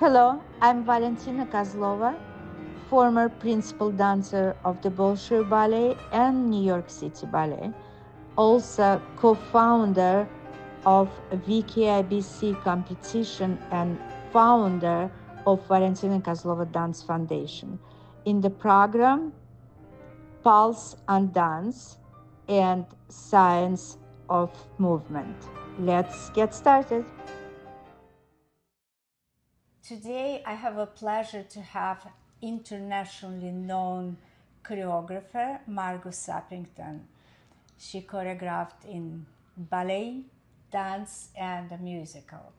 Hello, I'm Valentina Kozlova, former principal dancer of the Bolshoi Ballet and New York City Ballet, also co-founder of VKIBC competition and founder of Valentina Kozlova Dance Foundation. In the program Pulse on Dance and Science of Movement. Let's get started. Today, I have a pleasure to have internationally known choreographer Margo Sappington. She choreographed in ballet, dance, and a musical.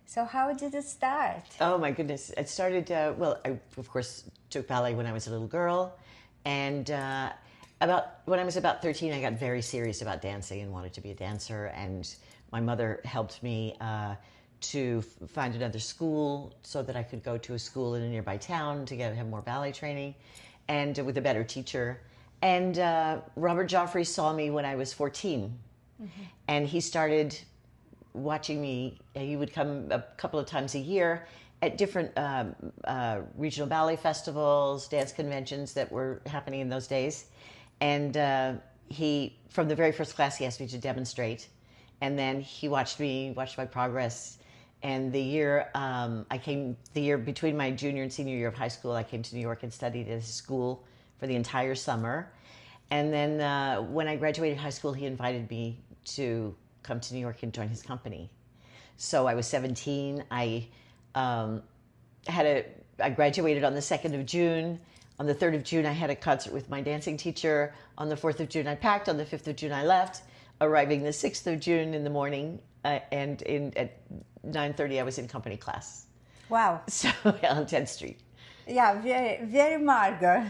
So how did it start? Oh my goodness. It started, well, I of course took ballet when I was a little girl. And when I was about 13, I got very serious about dancing and wanted to be a dancer. And my mother helped me to find another school so that I could go to a school in a nearby town to have more ballet training and with a better teacher. And Robert Joffrey saw me when I was 14. Mm-hmm. And he started watching me. He would come a couple of times a year at different regional ballet festivals, dance conventions that were happening in those days. And he, from the very first class, he asked me to demonstrate. And then he watched my progress. And the year between my junior and senior year of high school, I came to New York and studied at his school for the entire summer. And then when I graduated high school, he invited me to come to New York and join his company. So I was 17. I graduated on the 2nd of June. On the 3rd of June, I had a concert with my dancing teacher. On the 4th of June, I packed. On the 5th of June, I left, arriving the 6th of June in the morning. And at 9:30, I was in company class. Wow. So on 10th Street. Yeah, very, very Margo.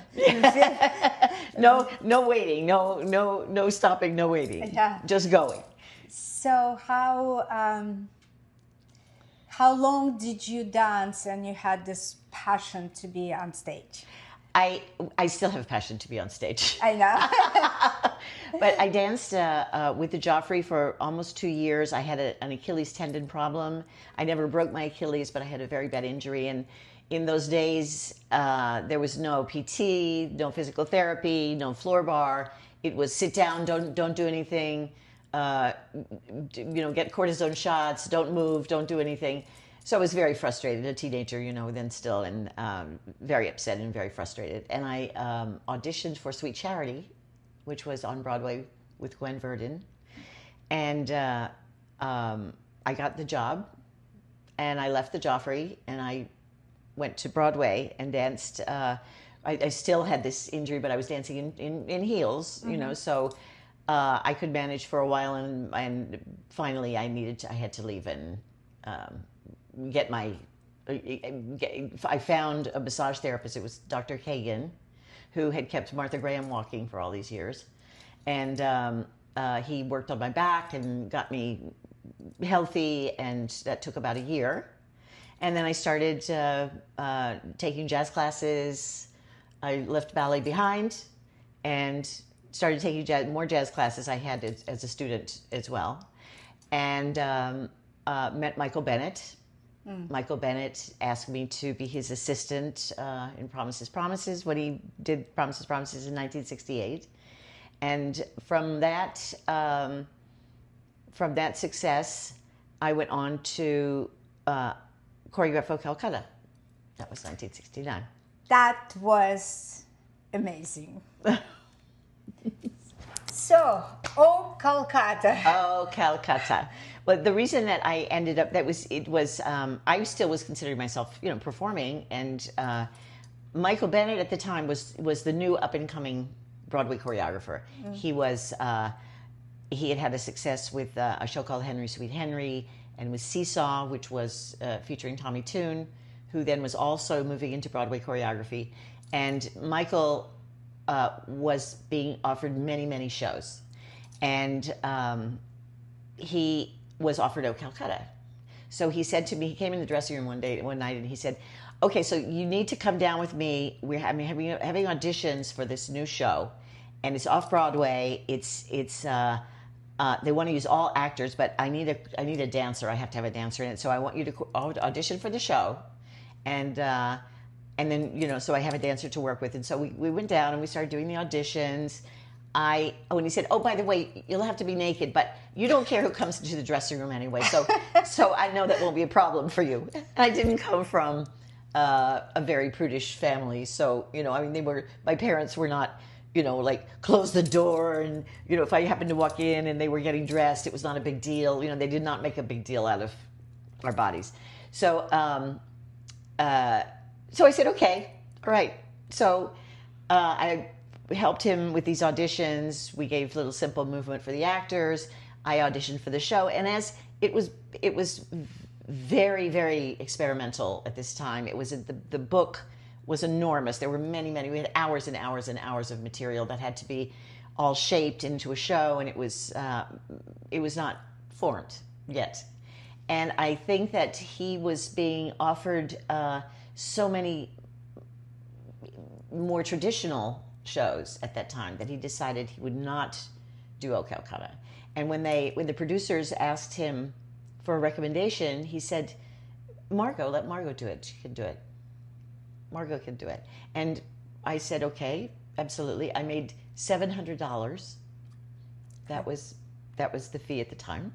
No waiting, no stopping, no waiting. Yeah. Just going. So how long did you dance and you had this passion to be on stage? I still have passion to be on stage. I know. But I danced with the Joffrey for almost 2 years. I had an Achilles tendon problem. I never broke my Achilles, but I had a very bad injury. And in those days, there was no PT, no physical therapy, no floor bar. It was sit down, don't do anything. Get cortisone shots, don't move, don't do anything. So I was very frustrated, a teenager, then still, and very upset and very frustrated. And I auditioned for Sweet Charity, which was on Broadway with Gwen Verdon. And I got the job, and I left the Joffrey, and I went to Broadway and danced. I still had this injury, but I was dancing in heels, Mm-hmm. So I could manage for a while, and finally I had to leave and I found a massage therapist. It was Dr. Kagan, who had kept Martha Graham walking for all these years. And he worked on my back and got me healthy, and that took about a year. And then I started taking jazz classes. I left ballet behind and started taking more jazz classes. I had as a student as well. And met Michael Bennett. Michael Bennett asked me to be his assistant in Promises, Promises when he did Promises, Promises in 1968. And from that success, I went on to Choreographer Calcutta. That was 1969. That was amazing. So, Calcutta. But the reason that I ended up, I still was considering myself, performing. And Michael Bennett at the time was the new up and coming Broadway choreographer. Mm. He had a success with a show called Henry Sweet Henry, and with Seesaw, which was featuring Tommy Tune, who then was also moving into Broadway choreography. And Michael was being offered many, many shows. And he was offered O Calcutta. So he said to me, he came in the dressing room one night, and he said, okay, so you need to come down with me. We're having auditions for this new show, and it's off Broadway. It's they want to use all actors, but I need a dancer. I have to have a dancer in it. So I want you to audition for the show, and then so I have a dancer to work with. And so we went down and we started doing the auditions. And he said, oh, by the way, you'll have to be naked, but you don't care who comes into the dressing room anyway. So I know that won't be a problem for you. And I didn't come from a very prudish family. So, my parents were not, like close the door. And, if I happened to walk in and they were getting dressed, it was not a big deal. They did not make a big deal out of our bodies. So I said, okay, all right. So I helped him with these auditions. We gave little simple movement for the actors. I auditioned for the show. And as it was very, very experimental at this time. It was the book was enormous. There were many. We had hours and hours and hours of material that had to be all shaped into a show, and it was not formed yet. And I think that he was being offered so many more traditional shows at that time that he decided he would not do O Calcutta. And when the producers asked him for a recommendation, he said, Margo, let Margo do it. She can do it. Margo can do it. And I said, okay, absolutely. I made $700. That was the fee at the time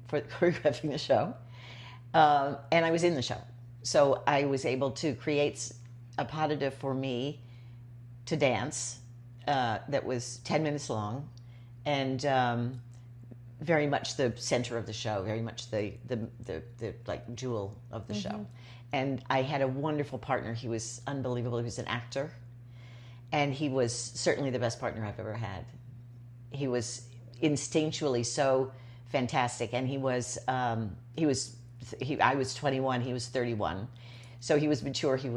for choreographing the show. And I was in the show. So I was able to create a pas de deux for me to dance that was 10 minutes long, and very much the center of the show, very much the like jewel of the show. And I had a wonderful partner. He was unbelievable. He was an actor, and he was certainly the best partner I've ever had. He was instinctually so fantastic, and I was 21, he was 31, so he was mature. He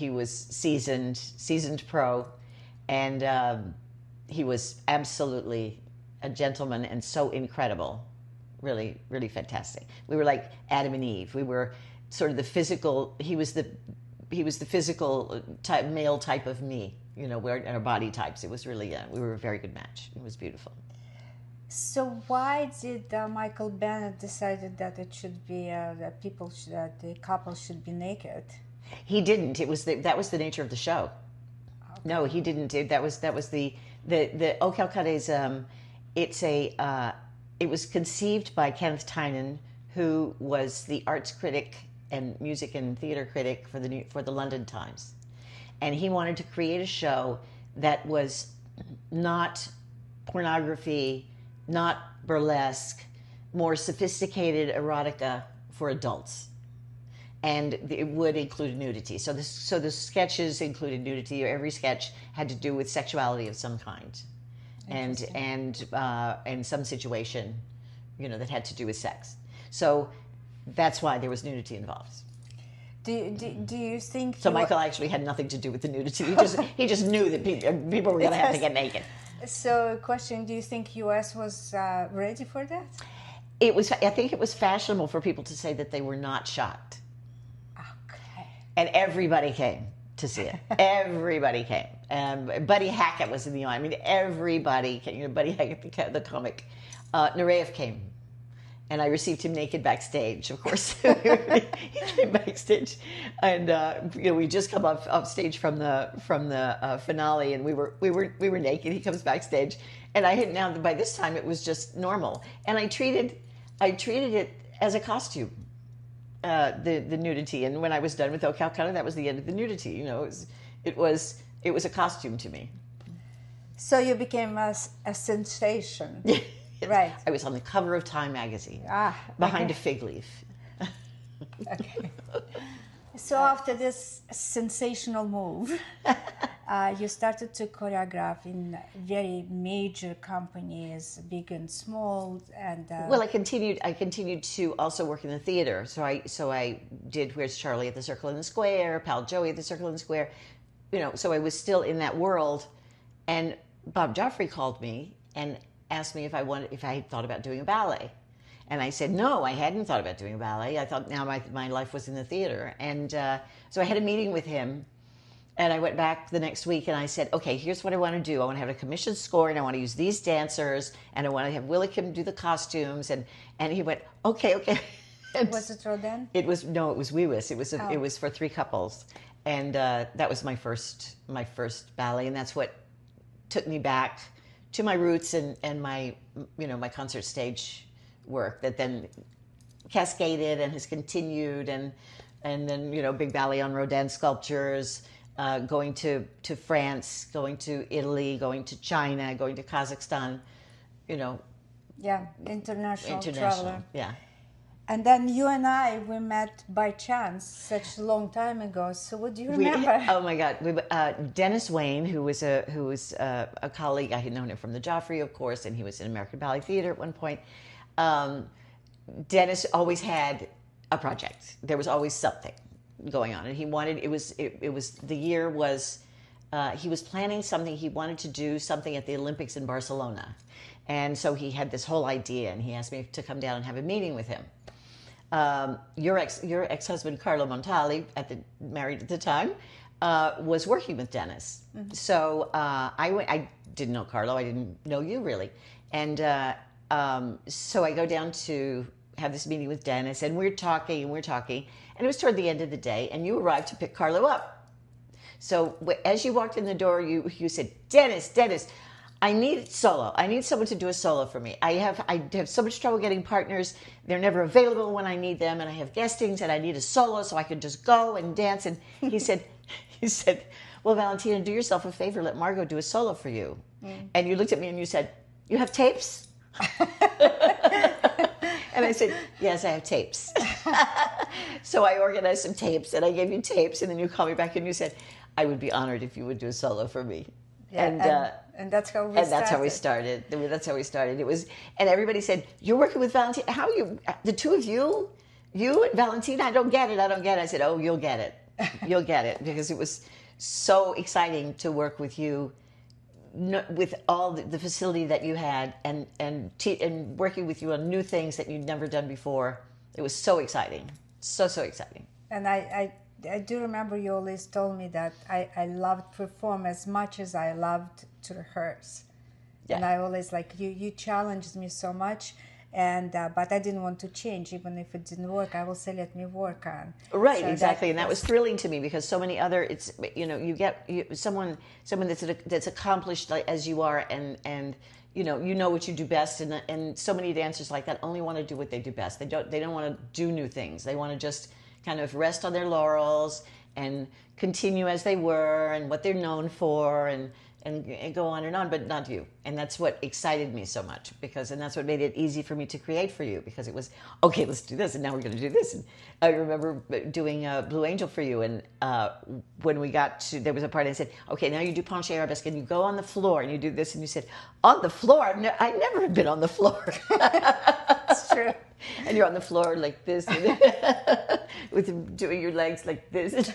was seasoned pro, and he was absolutely a gentleman and so incredible, really, really fantastic. We were like Adam and Eve. We were sort of the physical. He was the physical type, male type of me. We're our body types. It was really we were a very good match. It was beautiful. So why did Michael Bennett decided that it should be that the couple should be naked? He didn't. That was the nature of the show. Okay. No, he didn't. That was the O Calcutta is it was conceived by Kenneth Tynan, who was the arts critic and music and theater critic for the London Times, and he wanted to create a show that was not pornography, not burlesque, more sophisticated erotica for adults. And it would include nudity. So the sketches included nudity, or every sketch had to do with sexuality of some kind, and some situation, that had to do with sex. So that's why there was nudity involved. Do you think? So Michael actually had nothing to do with the nudity. He just knew that people were going to have to get naked. So, question: do you think U.S. was ready for that? I think it was fashionable for people to say that they were not shocked. And everybody came to see it. Everybody came. Buddy Hackett was in the audience. I mean, everybody came. Buddy Hackett, the comic. Nureyev came. And I received him naked backstage, of course. He came backstage. And, we just come off stage from the finale, and we were naked. He comes backstage. And now by this time, it was just normal. And I treated it as a costume. The nudity, and when I was done with O Calcutta, that was the end of the nudity. It was a costume to me. So you became a sensation, right? I was on the cover of Time magazine, behind a fig leaf. Okay. So after this sensational move, you started to choreograph in very major companies, big and small, and well, I continued to also work in the theater. So I did Where's Charley at the Circle in the Square, Pal Joey at the Circle in the Square. So I was still in that world, and Bob Joffrey called me and asked me if I had thought about doing a ballet. And I said, no, I hadn't thought about doing a ballet. I thought now my life was in the theater. And so I had a meeting with him And I went back the next week and I said, okay, here's what I want to do. I want to have a commissioned score and I want to use these dancers and I want to have Willikim do the costumes. And he went, okay. And Was it Rodin? it was Wewis. It was for 3 couples. And that was my first ballet. And that's what took me back to my roots and my, my concert stage work that then cascaded and has continued. And then, big ballet on Rodin sculptures, going to France, going to Italy, going to China, going to Kazakhstan, Yeah, international traveler. Yeah. And then you and we met by chance such a long time ago. So what do you remember? Oh my God, Dennis Wayne, who was a colleague. I had known him from the Joffrey, of course, and he was in American Ballet Theater at one point. Dennis always had a project. There was always something going on, and he wanted. It was the year was. He was planning something. He wanted to do something at the Olympics in Barcelona, and so he had this whole idea, and he asked me to come down and have a meeting with him. Your ex-husband Carlo Montali, married at the time, was working with Dennis. Mm-hmm. So I went. I didn't know Carlo. I didn't know you really, and so I go down to have this meeting with Dennis, and we're talking, and it was toward the end of the day, and you arrived to pick Carlo up. So as you walked in the door, you said, Dennis, I need solo. I need someone to do a solo for me. I have so much trouble getting partners. They're never available when I need them, and I have guestings, and I need a solo so I can just go and dance. And he said, well, Valentina, do yourself a favor. Let Margo do a solo for you. Mm. And you looked at me and you said, you have tapes? And I said, yes, I have tapes. So I organized some tapes, and I gave you tapes, and then you called me back and you said, I would be honored if you would do a solo for me. Yeah, and that's how we started. That's how we started. That's how we started. It was, and everybody said, "You're working with Valentina. How you? The two of you and Valentina? I don't get it. I said, "Oh, you'll get it. You'll get it," because it was so exciting to work with you, with all the facility that you had, and working with you on new things that you'd never done before. It was so exciting, so exciting. And I do remember you always told me that I loved perform as much as I loved to rehearse. Yeah. And I always you challenged me so much, and but I didn't want to change. Even if it didn't work, I will say, let me work on. Right, so exactly. And that was thrilling to me, because so many other, you get someone that's accomplished as you are, and you know what you do best, and so many dancers like that only want to do what they do best. They don't want to do new things. They want to just kind of rest on their laurels and continue as they were and what they're known for, and go on, but not you. And that's what excited me so much, and that's what made it easy for me to create for you, because it was, okay, let's do this, and now we're going to do this. And I remember doing Blue Angel for you, and when we got to, there was a part I said, okay, now you do penché arabesque, and you go on the floor, and you do this, and you said, on the floor? I never had been on the floor. That's true. And you're on the floor like this, with doing your legs like this.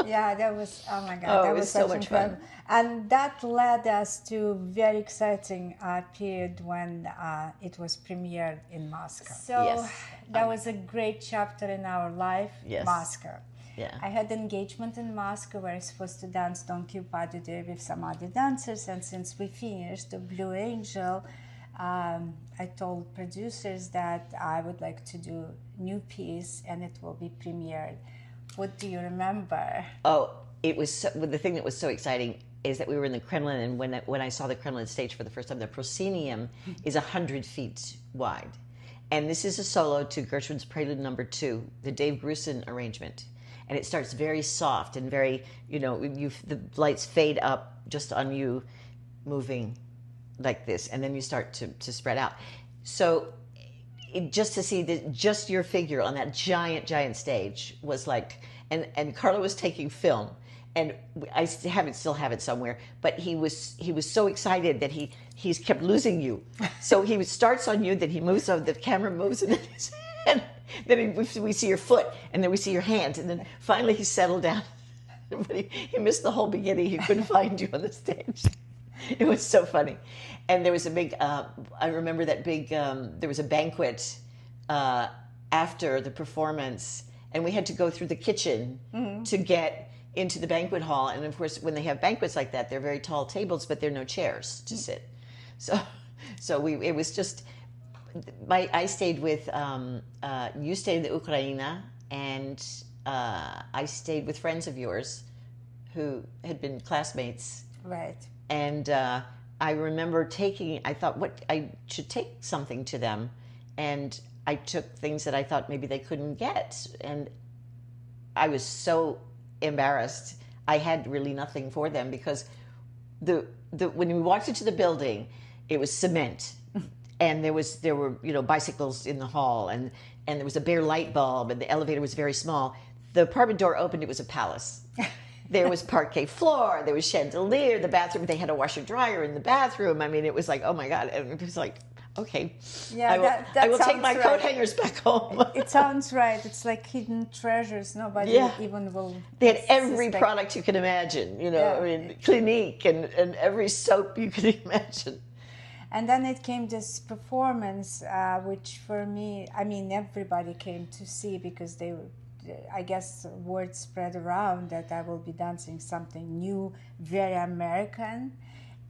Yeah, that was, oh my God, that was so much fun. And that led us to a very exciting period when it was premiered in Moscow. So yes. That was a great chapter in our life, yes. Moscow. Yeah. I had an engagement in Moscow where I was supposed to dance Don Q Pas de Deux with some other dancers, and since we finished the Blue Angel, I told producers that I would like to do a new piece, and it will be premiered. What do you remember? Oh, it was the thing that was so exciting is that we were in the Kremlin, and when I saw the Kremlin stage for the first time, the proscenium is 100 feet wide, and this is a solo to Gershwin's Prelude No. 2, the Dave Grusin arrangement, and it starts very soft and very, the lights fade up just on you, moving like this, and then you start to spread out. So just to see just your figure on that giant stage was like, and Carlo was taking film, and I still have it somewhere, but he was so excited that he's kept losing you. So he starts on you, then he moves on, the camera moves, and then we see your foot, and then we see your hands, and then finally he settled down. But he missed the whole beginning. He couldn't find you on the stage. It was so funny. And there was a big, I remember that big, there was a banquet after the performance, and we had to go through the kitchen to get into the banquet hall. And of course, when they have banquets like that, they're very tall tables, but there are no chairs to sit. So it was just, I stayed with, you stayed with Ukraina, and I stayed with friends of yours who had been classmates. Right. And I remember I thought, I should take something to them. And I took things that I thought maybe they couldn't get. And I was so embarrassed. I had really nothing for them because when we walked into the building, it was cement. And there were bicycles in the hall, and there was a bare light bulb, and the elevator was very small. The apartment door opened, it was a palace. There was parquet floor, there was chandelier, the bathroom, they had a washer dryer in the bathroom. I mean, it was like, oh my God. And it was like, okay, yeah, I will take my coat hangers back home. It sounds right. It's like hidden treasures. Nobody even will. They had every product you can imagine, I mean, Clinique and every soap you could imagine. And then it came this performance, which for me, I mean, everybody came to see because I guess word spread around that I will be dancing something new, very American.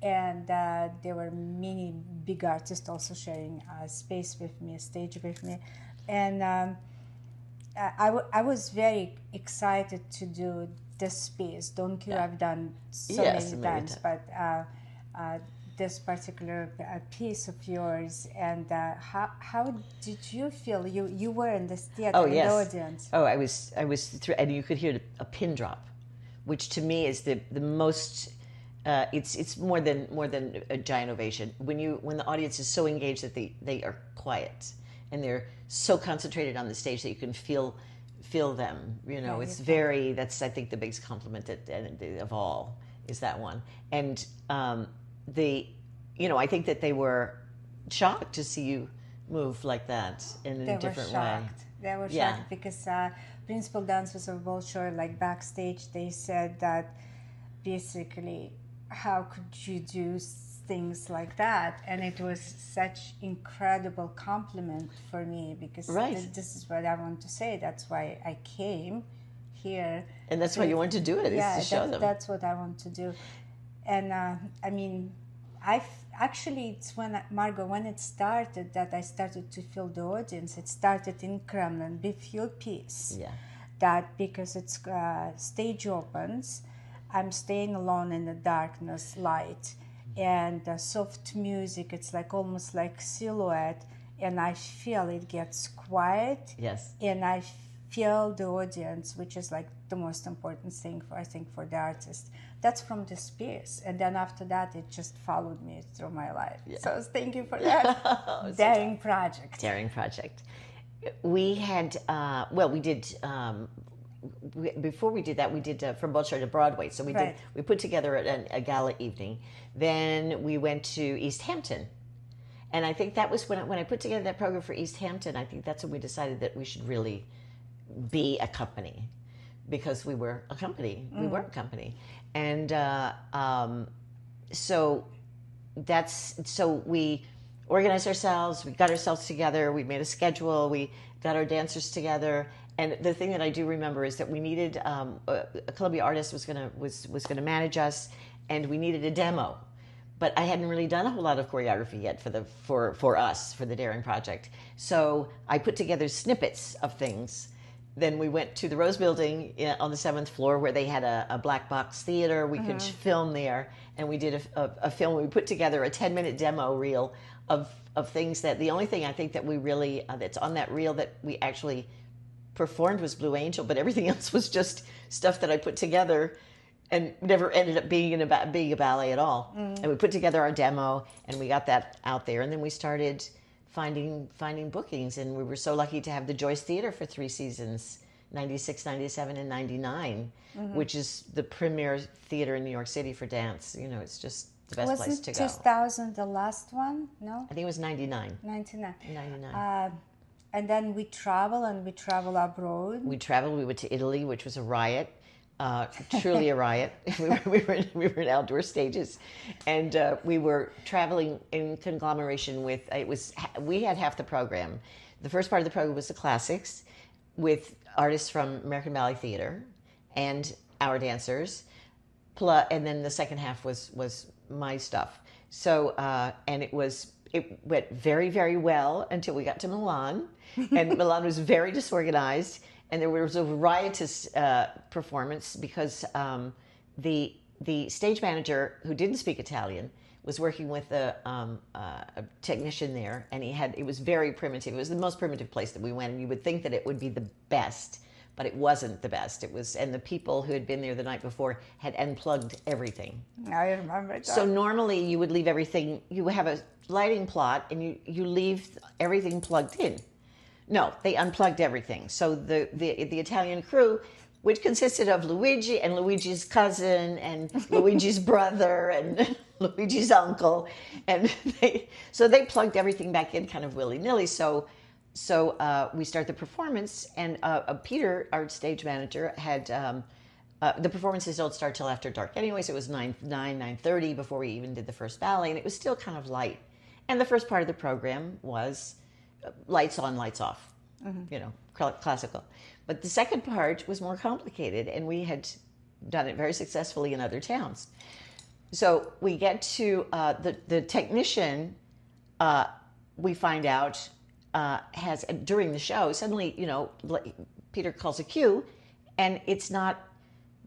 And there were many big artists also sharing space with me, a stage with me. And I was very excited to do this piece. Don't You? I've done so many times, but this particular piece of yours. And how did you feel? You were in this theater, in the audience. Oh, I was through, and you could hear a pin drop, which to me is the most. It's more than a giant ovation. When the audience is so engaged that they are quiet and they're so concentrated on the stage that you can feel them. It's very. That's, I think, the biggest compliment of all is that one. And I think that they were shocked to see you move like that in a different way. They were shocked because principal dancers of Bolshoi, like backstage, they said that basically, how could you do things like that? And it was such incredible compliment for me because this is what I want to say. That's why I came here. And that's why you want to do it, is to show them. That's what I want to do. And I mean, it's when it started that I started to feel the audience. It started in Kremlin with your piece. Yeah. That because it's stage opens, I'm staying alone in the darkness, light, and soft music. It's like almost like silhouette, and I feel it gets quiet. Yes. And I feel the audience, which is like the most important thing for the artist. That's from this piece, and then after that, it just followed me through my life. Yeah. So thank you for that daring project. Daring project. We had we did. Before we did that, we did from Bolshoi to Broadway. So we put together a gala evening. Then we went to East Hampton. And I think that was when I put together that program for East Hampton, I think that's when we decided that we should really be a company. Because we were a company. We were a company. And so we organized ourselves, we got ourselves together, we made a schedule, we got our dancers together. And the thing that I do remember is that we needed a Columbia artist was gonna manage us, and we needed a demo. But I hadn't really done a whole lot of choreography yet for us for the Daring Project. So I put together snippets of things. Then we went to the Rose Building on the 7th floor where they had a black box theater. We could film there, and we did a film. We put together a 10-minute demo reel of things that the only thing I think that we really that's on that reel that we actually performed was Blue Angel, but everything else was just stuff that I put together and never ended up being being a ballet at all. And we put together our demo, and we got that out there, and then we started finding bookings, and we were so lucky to have the Joyce Theater for 3 seasons, 96, 97, and 99, which is the premier theater in New York City for dance. It's just the best place to go. Wasn't 2000 the last one? No? I think it was 99. 99. 99. And then we travel abroad. We went to Italy, which was a riot. Truly a riot. we were in outdoor stages, and we were traveling in conglomeration with. We had half the program. The first part of the program was the classics, with artists from American Ballet Theater, and our dancers, plus, and then the second half was my stuff. So and it went very, very well until we got to Milan, and Milan was very disorganized, and there was a riotous performance because the stage manager, who didn't speak Italian, was working with a technician there, and it was very primitive. It was the most primitive place that we went, and you would think that it would be the best, but it wasn't the best. And the people who had been there the night before had unplugged everything. I remember that. So normally you would leave everything, you have a lighting plot, and you leave everything plugged in. No, they unplugged everything. So the Italian crew, which consisted of Luigi and Luigi's cousin and Luigi's brother and Luigi's uncle, and they plugged everything back in kind of willy-nilly. So we start the performance, and Peter, our stage manager, had the performances don't start till after dark. Anyways, it was 9:30 before we even did the first ballet, and it was still kind of light. And the first part of the program was lights on, lights off, classical. But the second part was more complicated, and we had done it very successfully in other towns. So we get to the technician, we find out, has, during the show, suddenly, Peter calls a cue, and it's not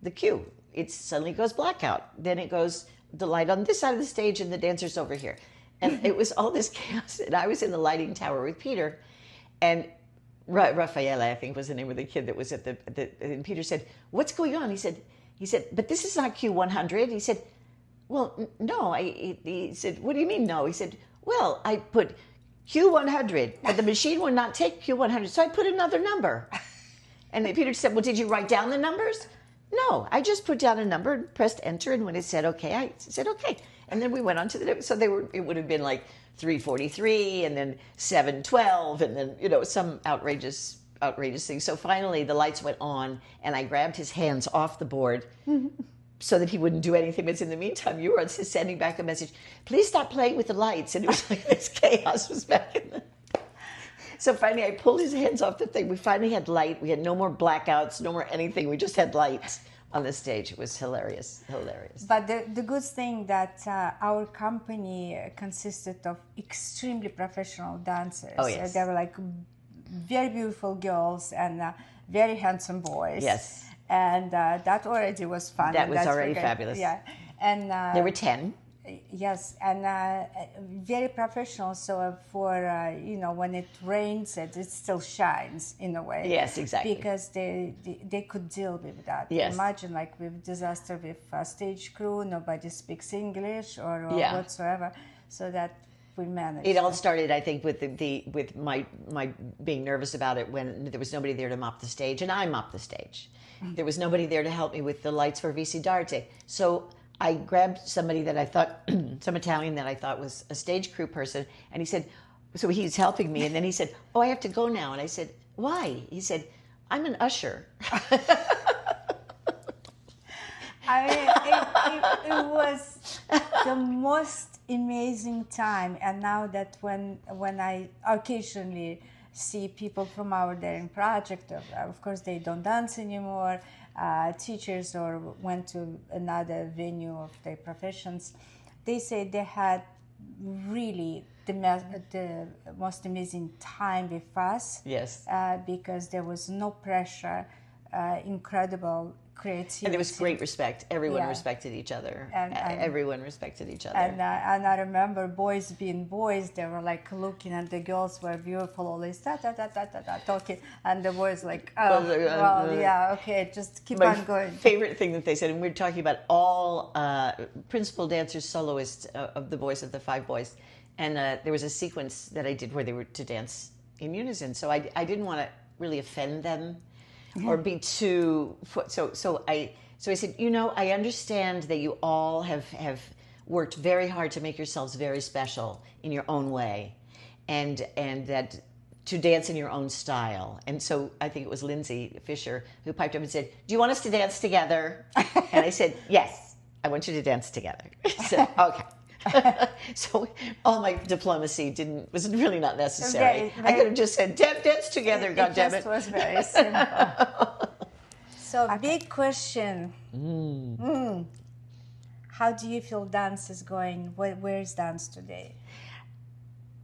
the cue. It suddenly goes blackout. Then it goes the light on this side of the stage and the dancers over here. And it was all this chaos. And I was in the lighting tower with Peter, and Raffaele, I think, was the name of the kid that was at and Peter said, "What's going on?" He said, "But this is not Q100." He said, "Well, no." He said, "What do you mean, no?" He said, "Well, I put Q100, but the machine would not take Q100, so I put another number." And then Peter said, "Well, did you write down the numbers?" "No, I just put down a number and pressed enter, and when it said okay, I said okay." And then we went on to so it would have been like 3:43 and then 7:12 and then, some outrageous thing. So finally the lights went on, and I grabbed his hands off the board so that he wouldn't do anything. But in the meantime, you were sending back a message, "Please stop playing with the lights." And it was like this chaos was back in the... So finally I pulled his hands off the thing. We finally had light. We had no more blackouts, no more anything. We just had lights on the stage. It was hilarious. But the good thing that our company consisted of extremely professional dancers. Oh, yes. They were like very beautiful girls and very handsome boys. Yes. And that already was fun. That was already fabulous. Yeah. And there were 10. Yes, and very professional. So for when it rains, it still shines in a way. Yes, exactly. Because they could deal with that. Yes. Imagine like with disaster with a stage crew, nobody speaks English or whatsoever. So that we managed. It all started, I think, with my being nervous about it when there was nobody there to mop the stage, and I mopped the stage. There was nobody there to help me with the lights for VC d'Arte. So I grabbed somebody that I thought, some Italian that I thought was a stage crew person, and he said, so he's helping me, and then he said, "Oh, I have to go now." And I said, "Why?" He said, "I'm an usher." It was the most amazing time, and now that when I occasionally see people from our daring project, of course they don't dance anymore, teachers or went to another venue of their professions, they say they had really the most amazing time with us. Yes. Because there was no pressure, incredible creativity. And there was great respect. Everyone respected each other. And everyone respected each other. And I remember boys being boys, they were like looking at the girls were beautiful, always talking, and the boys like, okay, just keep on going. Favorite thing that they said, and we were talking about all principal dancers, soloists of the boys, of the 5 boys, and there was a sequence that I did where they were to dance in unison. So I didn't want to really offend them or be too... So I said, I understand that you all have worked very hard to make yourselves very special in your own way, and that to dance in your own style. And so I think it was Lindsay Fisher who piped up and said, "Do you want us to dance together?" And I said, "Yes, I want you to dance together." She said, "Okay." So all my diplomacy was really not necessary. I could have just said, "Dance together, goddammit." It just was very simple. So big question. How do you feel dance is going? Where is dance today?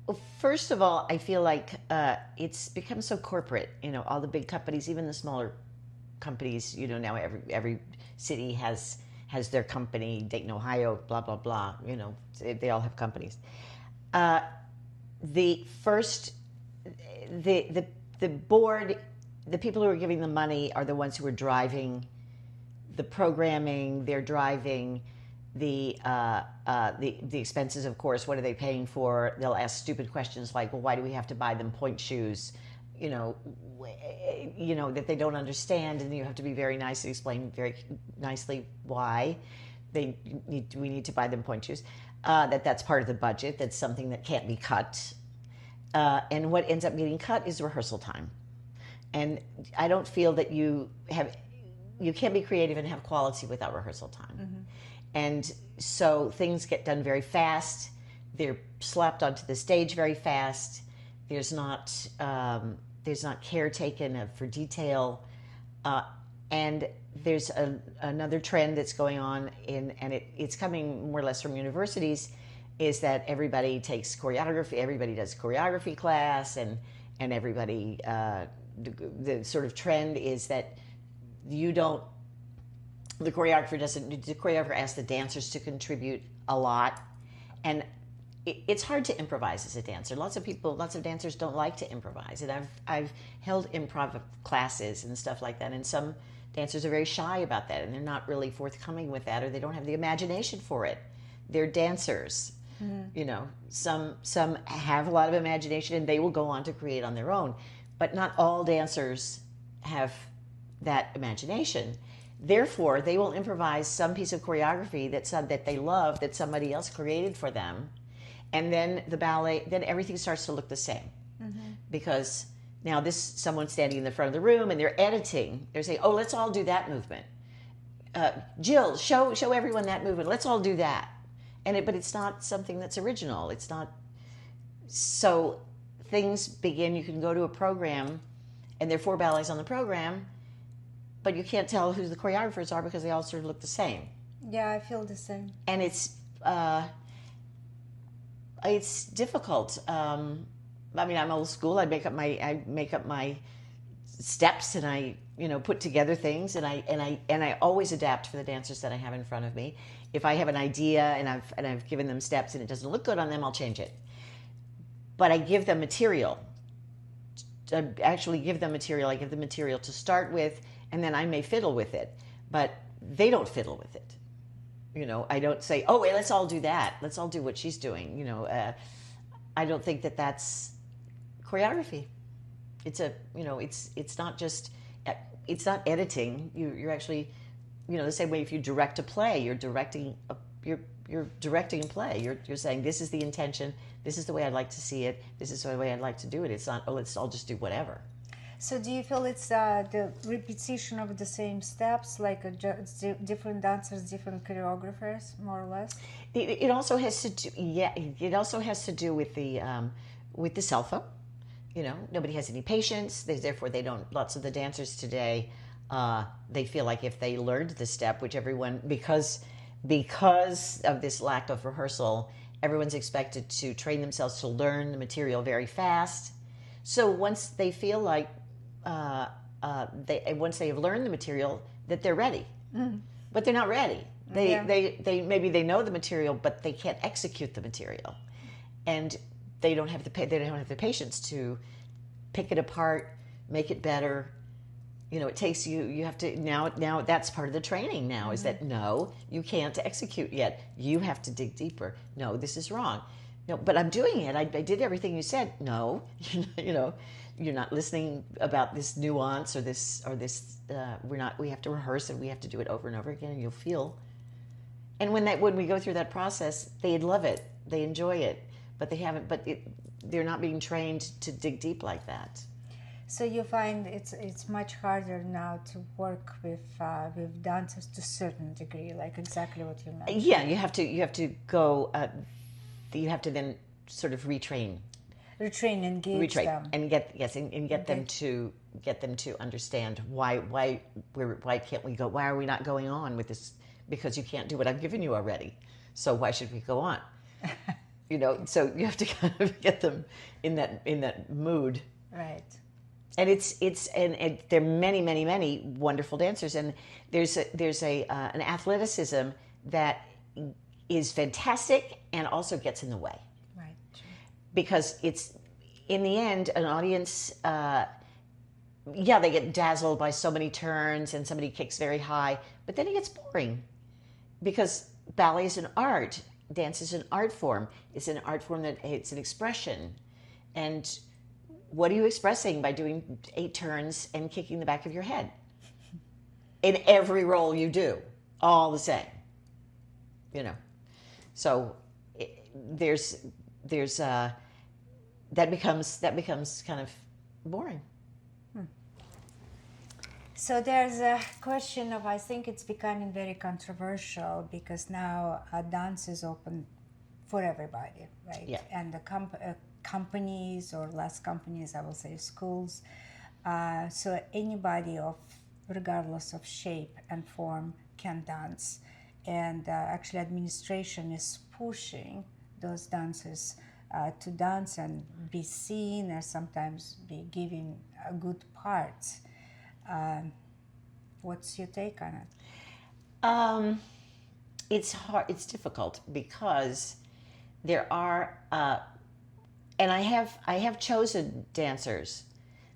Well, first of all, I feel like it's become so corporate. You know, all the big companies, even the smaller companies. You know, now every city has their company. Dayton, Ohio, blah blah blah. You know, they all have companies. The first, the board, the people who are giving the money are the ones who are driving the programming. They're driving the expenses, of course. What are they paying for? They'll ask stupid questions like, well, why do we have to buy them point shoes? You know, that they don't understand, and you have to be very nice and explain very nicely why we need to buy them point shoes. That's part of the budget. That's something that can't be cut. And what ends up getting cut is rehearsal time. And I don't feel that you can't be creative and have quality without rehearsal time. Mm-hmm. And so things get done very fast. They're slapped onto the stage very fast. There's not care taken for detail. And there's another trend that's going on and it's coming more or less from universities, is that everybody takes choreography. Everybody does choreography class, and everybody. The sort of trend is that the choreographer asks the dancers to contribute a lot, and it's hard to improvise as a dancer. Lots of dancers don't like to improvise, and I've held improv classes and stuff like that, and some dancers are very shy about that, and they're not really forthcoming with that, or they don't have the imagination for it. They're dancers. Mm-hmm. You know, some have a lot of imagination and they will go on to create on their own, but not all dancers have that imagination. Therefore, they will improvise some piece of choreography that they love, that somebody else created for them, and then then everything starts to look the same. Mm-hmm. Because now someone's standing in the front of the room and they're editing. They're saying, "Oh, let's all do that movement. Jill, show everyone that movement. Let's all do that." But it's not something that's original. It's not. So things begin. You can go to a program, and there are 4 ballets on the program, but you can't tell who the choreographers are because they all sort of look the same. Yeah, I feel the same. And it's difficult. I mean, I'm old school. I make up my steps, and I put together things, and I always adapt for the dancers that I have in front of me. If I have an idea and I've given them steps and it doesn't look good on them, I'll change it. But I give them material. I actually give them material. I give them material to start with, and then I may fiddle with it, but they don't fiddle with it. I don't say, "Oh, wait, let's all do that. Let's all do what she's doing." I don't think that that's choreography. It's it's not just, it's not editing. You're actually, the same way if you direct a play, you're directing a play. You're saying, this is the intention. This is the way I'd like to see it. This is the way I'd like to do it. It's not, let's all just do whatever. So do you feel it's the repetition of the same steps, like different dancers, different choreographers, more or less? It also has to do, it also has to do with the cell phone. Nobody has any patience. Therefore, they don't. Lots of the dancers today, they feel like if they learned the step, which everyone, because of this lack of rehearsal, everyone's expected to train themselves to learn the material very fast. So once they feel like once they have learned the material, that they're ready, but they're not ready. They maybe they know the material, but they can't execute the material, and they don't have the patience to pick it apart, make it better. It takes you have to now that's part of the training now, is that no, you can't execute yet. You have to dig deeper. No, this is wrong. No, but I'm doing it. I did everything you said. No, you're not listening about this nuance or this. We have to rehearse it. We have to do it over and over again, and you'll feel. And when we go through that process, they love it. They enjoy it, but they haven't. They're not being trained to dig deep like that. So you find it's much harder now to work with dancers to a certain degree, like exactly what you mentioned. Yeah, you have to go. You have to then sort of retrain. retrain, engage them, and get them to understand why can't we go? Why are we not going on with this? Because you can't do what I've given you already. So why should we go on? So you have to kind of get them in that mood. Right. And and there are many wonderful dancers, and there's an athleticism that is fantastic and also gets in the way. Right. Because it's, in the end, an audience, they get dazzled by so many turns and somebody kicks very high, but then it gets boring. Because ballet is an art, dance is an art form. It's an art form that it's an expression. And what are you expressing by doing 8 turns and kicking the back of your head? In every role you do, all the same. So there's that becomes kind of boring. So there's a question of, I think it's becoming very controversial because now dance is open for everybody, right? Yeah. And the companies, or less companies, I will say schools. So anybody regardless of shape and form can dance. And actually administration is pushing those dancers to dance and be seen, or sometimes be given good parts. What's your take on it? It's hard. It's difficult because there are, and I have chosen dancers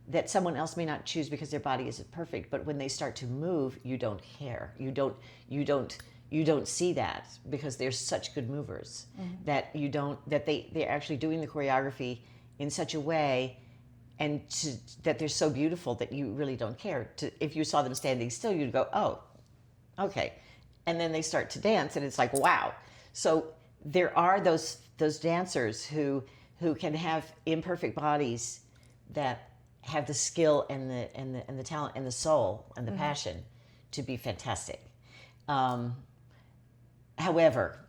that someone else may not choose because their body isn't perfect. But when they start to move, you don't care. You don't see that because they're such good movers that they're actually doing the choreography in such a way. And that they're so beautiful that you really don't care. If you saw them standing still, you'd go, oh, okay. And then they start to dance, and it's like, wow. So there are those dancers who can have imperfect bodies that have the skill and the talent and the soul and the passion to be fantastic. However,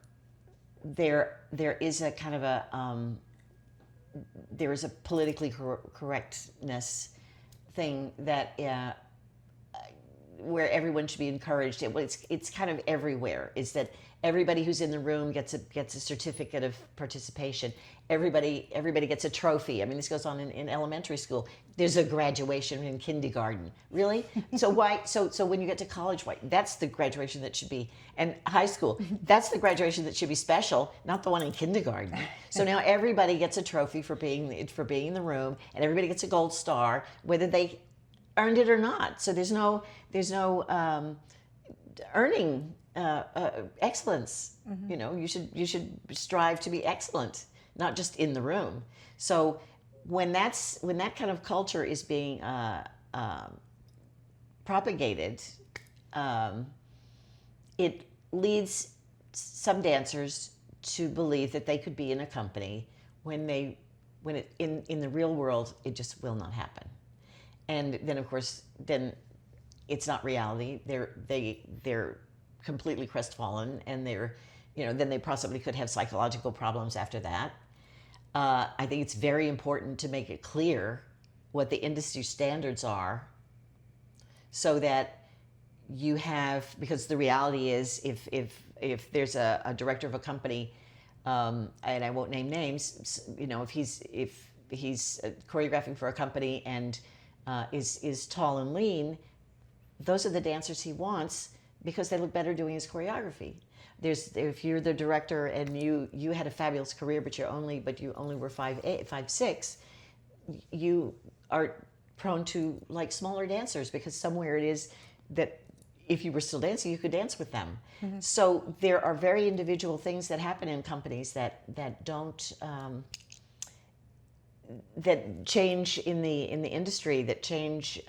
there is a kind of there is a politically correctness thing that where everyone should be encouraged. It's kind of everywhere. Is that everybody who's in the room gets a certificate of participation. Everybody gets a trophy. I mean, this goes on in elementary school. There's a graduation in kindergarten. Really? So why? So when you get to college, why? That's the graduation that should be, and high school. That's the graduation that should be special, not the one in kindergarten. So now everybody gets a trophy for being in the room, and everybody gets a gold star, whether they earned it or not. So there's no earning excellence. You should strive to be excellent, not just in the room. So when that kind of culture is being propagated, it leads some dancers to believe that they could be in a company when in the real world it just will not happen. And then of course it's not reality. They're completely crestfallen, and then they possibly could have psychological problems after that. I think it's very important to make it clear what the industry standards are, so that you have, because the reality is if there's a director of a company, and I won't name names, if he's choreographing for a company and is tall and lean, those are the dancers he wants because they look better doing his choreography. If you're the director and you had a fabulous career, but you only were 5'8", 5'6", you are prone to like smaller dancers because somewhere it is that if you were still dancing, you could dance with them. Mm-hmm. So there are very individual things that happen in companies that don't that change in the industry, that change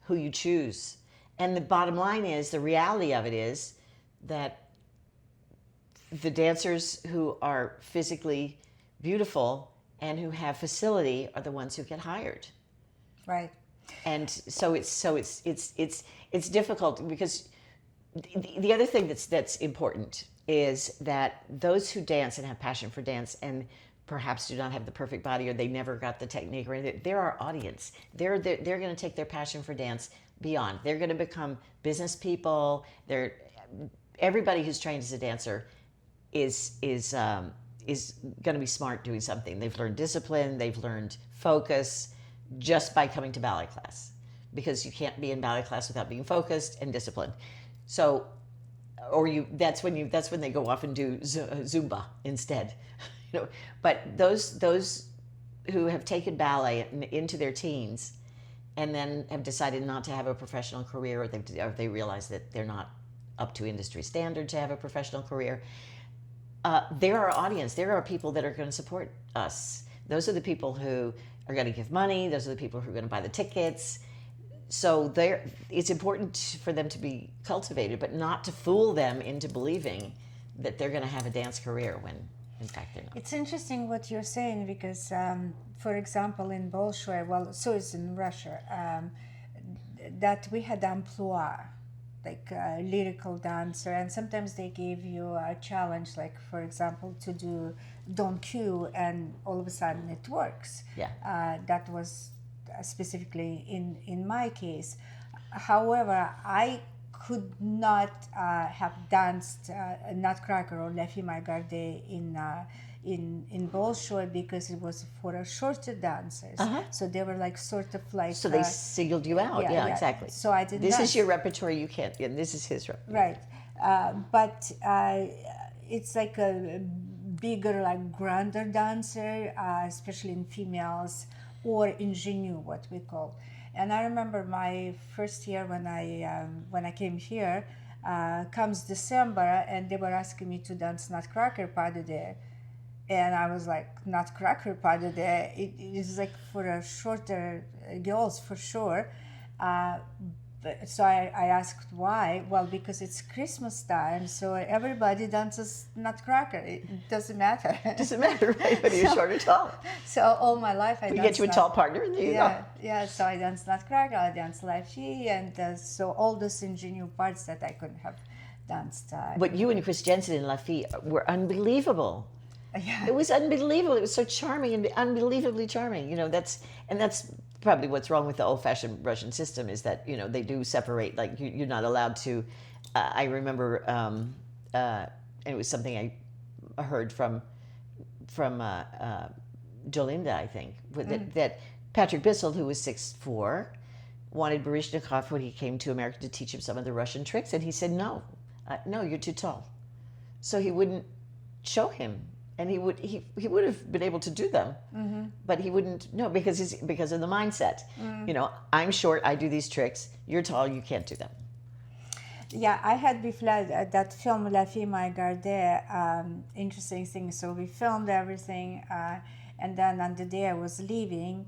who you choose. And the bottom line is, the reality of it is that the dancers who are physically beautiful and who have facility are the ones who get hired. Right. And so it's difficult because the other thing that's important is that those who dance and have passion for dance and perhaps do not have the perfect body, or they never got the technique, or anything. They're our audience. They're going to take their passion for dance beyond. They're going to become business people. Everybody who's trained as a dancer is going to be smart doing something. They've learned discipline. They've learned focus just by coming to ballet class, because you can't be in ballet class without being focused and disciplined. So, that's when they go off and do Zumba instead. But those who have taken ballet into their teens and then have decided not to have a professional career, or they realize that they're not up to industry standard to have a professional career, they're our audience. There are people that are going to support us. Those are the people who are going to give money. Those are the people who are going to buy the tickets. So it's important for them to be cultivated, but not to fool them into believing that they're going to have a dance career when, in fact, they're not. It's interesting what you're saying, because, for example, in Bolshoi, well, so is in Russia, that we had amplua, like a lyrical dancer, and sometimes they gave you a challenge, like, for example, to do Don Q, and all of a sudden it works. Yeah. That was specifically in my case. However, I could not have danced Nutcracker or La Fille My Garde in Bolshoi, because it was for a shorter dancers. So they were like sort of like. So they singled you out. Yeah, exactly. So I did. This is your repertoire. You can't. Yeah, this is his repertoire. Right, but it's like a bigger, like grander dancer, especially in females, or ingenue, what we call. And I remember my first year when I came here, comes December, and they were asking me to dance Nutcracker pas de deux. And I was like, Nutcracker pas de deux, it is like for a shorter girls for sure. So I asked why. Well, because it's Christmas time, so everybody dances Nutcracker. It doesn't matter. Doesn't matter, right? Whether you're short or tall. So all my life I danced. You get you a tall partner, and there you go. Yeah. So I danced Nutcracker, I danced La Fille, and so all those ingenue parts that I couldn't have danced. But you and Chris Jensen in La Fille were unbelievable. Yeah. It was unbelievable. It was so charming and unbelievably charming. That's probably what's wrong with the old-fashioned Russian system, is that they do separate. Like you're not allowed to. I remember, and it was something I heard from Jolinda, I think, that Patrick Bissell, who was 6'4", wanted Baryshnikov when he came to America to teach him some of the Russian tricks, and he said no, you're too tall, so he wouldn't show him. And he would have been able to do them, but he wouldn't. No, because of the mindset. I'm short. I do these tricks. You're tall. You can't do them. Yeah, I had before that film La Fille My Garde. Interesting thing. So we filmed everything, and then on the day I was leaving,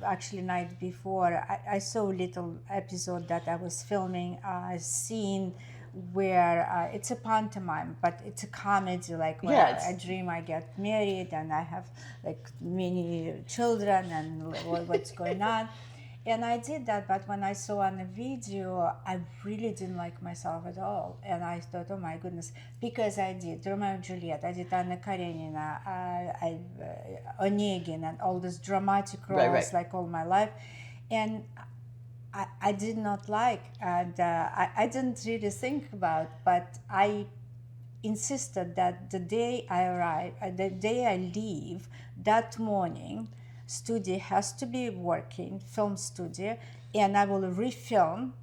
actually night before, I saw a little episode that I was filming, a scene where it's a pantomime, but it's a comedy, like where I dream I get married and I have like many children and what's going on. And I did that, but when I saw on the video, I really didn't like myself at all. And I thought, oh my goodness, because I did Romeo and Juliet, I did Anna Karenina, Onegin, and all these dramatic roles like all my life. And I did not like, and I didn't really think about, but I insisted that the day I arrive, the day I leave, that morning, studio has to be working, film studio, and I will refilm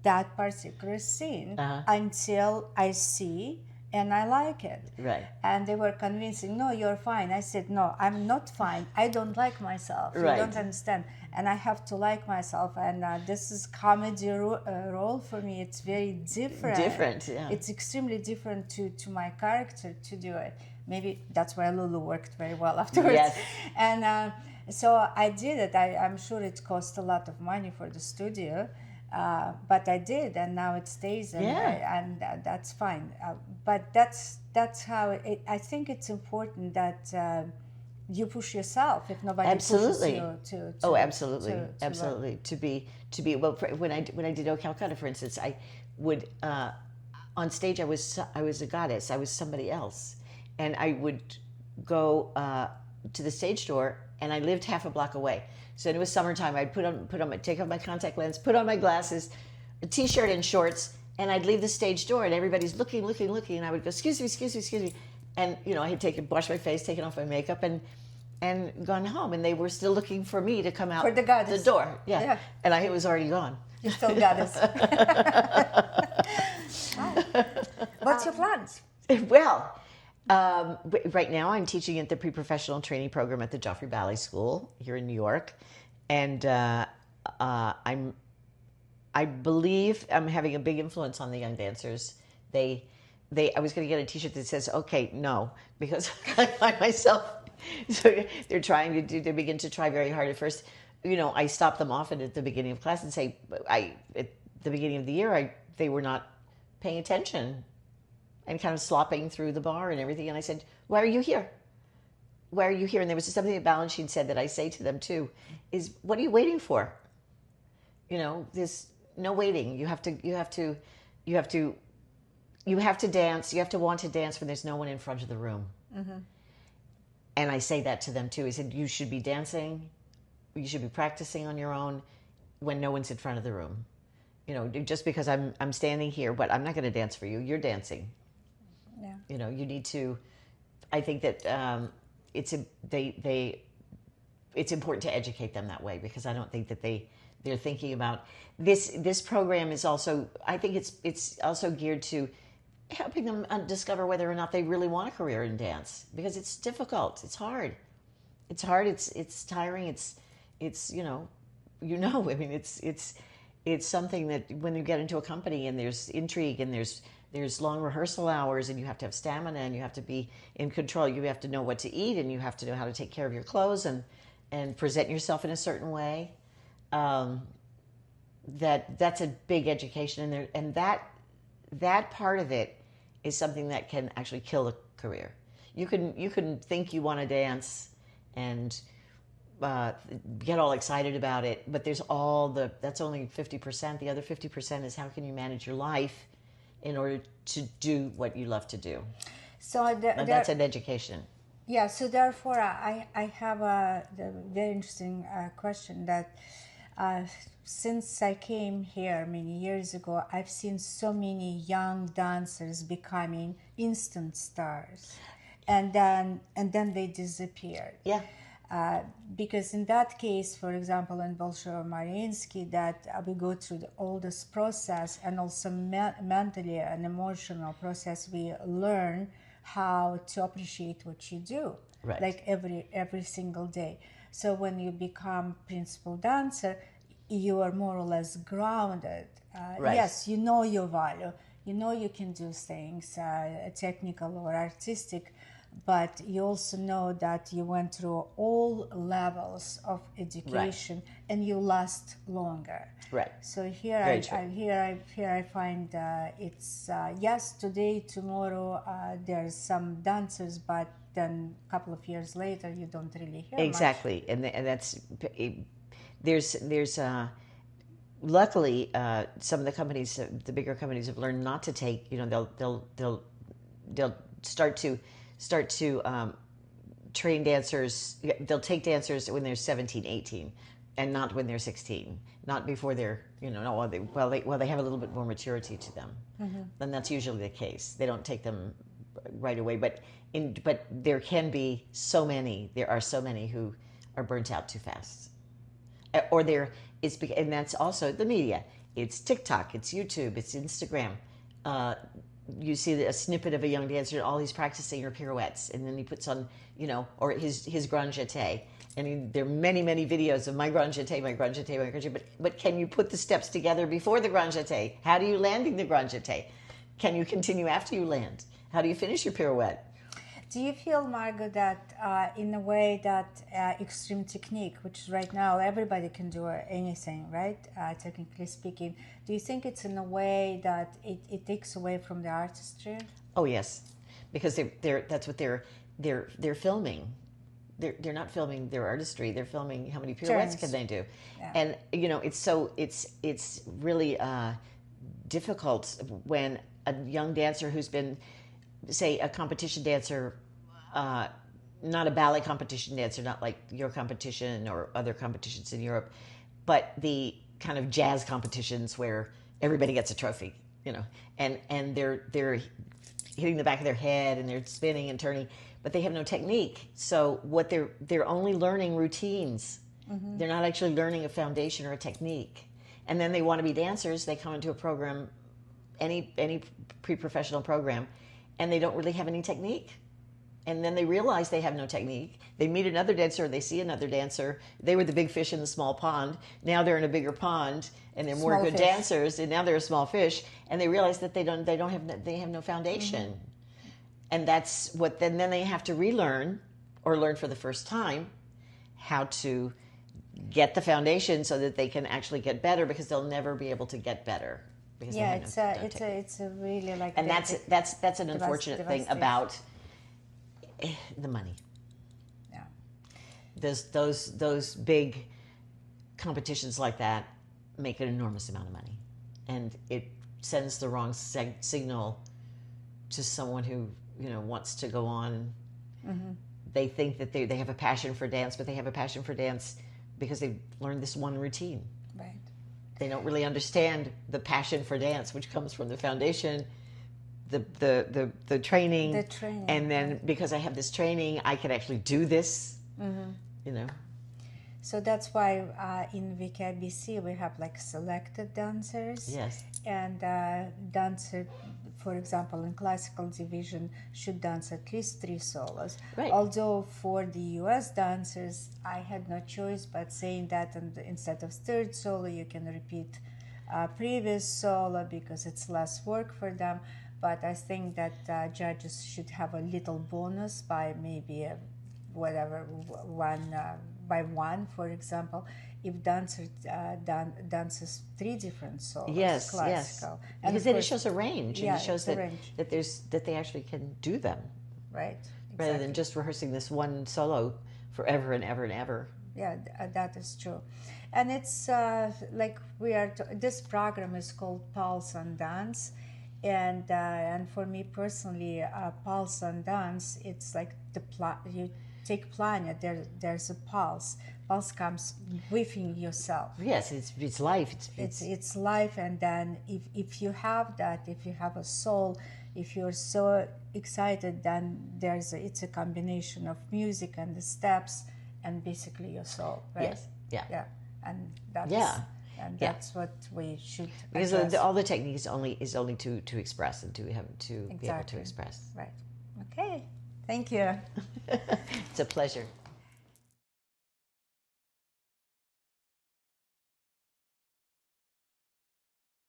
that particular scene until I see and I like it. Right. And they were convincing, no, you're fine. I said, no, I'm not fine. I don't like myself. Right. You don't understand. And I have to like myself. And this is comedy role for me. It's very different. Different, yeah. It's extremely different to my character to do it. Maybe that's why Lulu worked very well afterwards. Yes. And so I did it. I'm sure it cost a lot of money for the studio. But I did, and now it stays, and that's fine. But that's how I think it's important that you push yourself if nobody pushes you to absolutely, learn. to be well. When I did O Calcutta, for instance, I would on stage I was a goddess. I was somebody else, and I would go to the stage door, and I lived half a block away. So it was summertime. I'd take off my contact lens, put on my glasses, a t-shirt and shorts, and I'd leave the stage door, and everybody's looking, and I would go, excuse me. And, I had washed my face, taken off my makeup, and gone home, and they were still looking for me to come out For the goddess. the door. Yeah. And I was already gone. You still goddess. What's your plans? Well, right now I'm teaching at the pre-professional training program at the Joffrey Ballet School here in New York, and I believe I'm having a big influence on the young dancers. I was going to get a T-shirt that says "Okay, no," because I find myself. So they begin to try very hard at first. I stop them often at the beginning of class and say, at the beginning of the year, they were not paying attention and kind of slopping through the bar and everything. And I said, why are you here? Why are you here? And there was something that Balanchine said that I say to them too, is what are you waiting for? There's no waiting. You have to dance. You have to want to dance when there's no one in front of the room. Mm-hmm. And I say that to them too. I said, you should be dancing. You should be practicing on your own when no one's in front of the room. Just because I'm standing here, but I'm not going to dance for you. You're dancing. Yeah. You need to. I think that it's important to educate them that way, because I don't think that they're thinking about this. This program is also. I think it's also geared to helping them discover whether or not they really want a career in dance, because it's difficult. It's hard. It's tiring. It's I mean, it's something that when you get into a company and there's intrigue and there's long rehearsal hours, and you have to have stamina, and you have to be in control. You have to know what to eat, and you have to know how to take care of your clothes and present yourself in a certain way. That's a big education in there, and that part of it is something that can actually kill a career. You can think you want to dance and get all excited about it, but that's only 50%. The other 50% is how can you manage your life in order to do what you love to do. So that's an education. Yeah. So therefore, I have a very interesting question that. Since I came here many years ago, I've seen so many young dancers becoming instant stars, and then they disappeared. Yeah. Because in that case, for example, in Bolshoi or Mariinsky, that we go through all this process, and also mentally and emotional process, we learn how to appreciate what you do, right. Like every single day. So when you become principal dancer, you are more or less grounded. Right. Yes, you know your value. You know you can do things, technical or artistic, but you also know that you went through all levels of education, right. And you last longer. Right. So here I find it's yes, today, tomorrow there's some dancers, but then a couple of years later you don't really hear exactly much. And that's there's luckily some of the companies, the bigger companies, have learned not to take, they'll start to train dancers. They'll take dancers when they're 17, 18, and not when they're 16, not before they're they have a little bit more maturity to them. Mm-hmm. Then that's usually the case. They don't take them right away, but there are so many who are burnt out too fast, and that's also the media. It's TikTok, it's YouTube, it's Instagram. You see a snippet of a young dancer, all he's practicing are pirouettes, and then he puts on, or his grand jeté. And there are many, many videos of my grand jeté, but can you put the steps together before the grand jeté? How do you landing the grand jeté? Can you continue after you land? How do you finish your pirouette? Do you feel, Margo, that in a way that extreme technique, which right now everybody can do anything, right? Technically speaking, do you think it's in a way that it takes away from the artistry? Oh yes, because that's what they're filming. They're not filming their artistry. They're filming how many pirouettes can they do, yeah. And it's really difficult when a young dancer who's been, say, a competition dancer, not a ballet competition dancer, not like your competition or other competitions in Europe, but the kind of jazz competitions where everybody gets a trophy, you know, and they're hitting the back of their head and they're spinning and turning, but they have no technique. So what they're only learning routines. Mm-hmm. They're not actually learning a foundation or a technique. And then they want to be dancers. They come into a program, any pre-professional program, and they don't really have any technique. And then they realize they have no technique. They meet another dancer, they see another dancer. They were the big fish in the small pond. Now they're in a bigger pond, and they're more good dancers. And now they're a small fish, and they realize that they have no foundation. Mm-hmm. And that's what. Then they have to relearn or learn for the first time how to get the foundation so that they can actually get better, because they'll never be able to get better. Yeah, it's a really like. And that's an unfortunate thing about the money. Yeah. Those big competitions like that make an enormous amount of money, and it sends the wrong signal to someone who wants to go on. Mm-hmm. They think that they have a passion for dance, but they have a passion for dance because they've learned this one routine. Right. They don't really understand the passion for dance, which comes from the foundation, the training. The training. And then because I have this training, I can actually do this. Mm-hmm. So that's why in VKIBC we have like selected dancers. Yes. And dancer, for example, in classical division should dance at least 3 solos. Right. Although for the US dancers, I had no choice but saying that instead of 3rd solo, you can repeat previous solo because it's less work for them. But I think that judges should have a little bonus by maybe by one, for example, if dancer dances 3 different solos, yes, classical. Yes. Because then it shows a range, and yeah, it shows that they actually can do them, right? Exactly. Rather than just rehearsing this one solo forever and ever and ever. Yeah, that is true, and it's like this program is called Pulse on Dance. And for me personally, Pulse on Dance, it's like you take planet. There's a pulse. Pulse comes within yourself. Yes, it's life. It's life. And then if you have that, if you have a soul, if you're so excited, then it's a combination of music and the steps and basically your soul. Right? Yes. Yeah. Yeah. And that's that's what we should. Because all the technique is only to express and to be able to express. Right. Okay. Thank you. It's a pleasure.